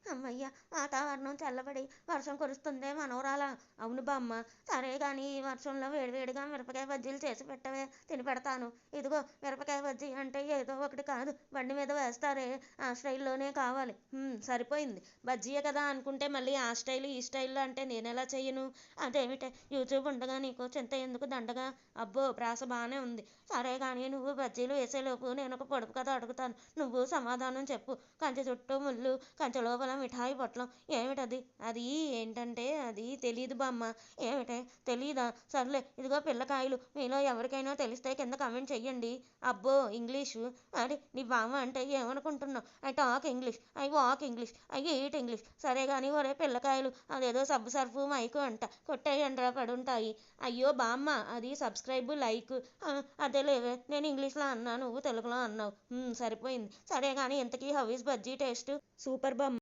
అమ్మయ్య! వాతావరణం చల్లబడి వర్షం కురుస్తుందే మనవరాలా. అవును బామ్మ. సరే గాని ఈ వర్షంలో వేడివేడిగా మిరపకాయ బజ్జీలు చేసి పెట్టవే, తిని పెడతాను. ఇదిగో మిరపకాయ బజ్జీ అంటే ఏదో ఒకటి కాదు, బండి మీద వేస్తారే ఆ స్టైల్లోనే కావాలి. సరిపోయింది. బజ్జీయే కదా అనుకుంటే మళ్ళీ ఆ స్టైలు ఈ స్టైల్లో అంటే నేనెలా చెయ్యను? అదేమిటే యూట్యూబ్ ఉండగా నీకు చింత ఎందుకు దండగా? అబ్బో ప్రాస బాగానే ఉంది. సరే కానీ నువ్వు బజ్జీలు వేసేలోపు నేను ఒక పొడుపు కథ అడుగుతాను, నువ్వు సమాధానం చెప్పు. కంచె చుట్టూ ముళ్ళు, కంచె లోపల మిఠాయి పొట్లం, ఏమిటది? అది ఏంటంటే అది తెలీదు బామ్మ. ఏమిటే తెలీదా? సర్లే, ఇదిగో పిల్లకాయలు, మీలో ఎవరికైనా తెలిస్తే కింద కమెంట్ చెయ్యండి. అబ్బో ఇంగ్లీషు. అరే నీ బామ్మ అంటే ఏమనుకుంటున్నావు? I talk English, I walk English, I eat English. సరే కానీ ఒరే పిల్లకాయలు, అదేదో సబ్బు సర్ఫు మైకు అంట, కొట్టేయండ్రా పడుంటాయి. అయ్యో బామ్మ, అది సబ్స్క్రైబ్ లైక్. అదే లేవే, నేను ఇంగ్లీష్లో అన్నా, నువ్వు తెలుగులో అన్నావు. సరిపోయింది. సరే కానీ ఇంతకీ how is bajji taste? Super బామ్మ.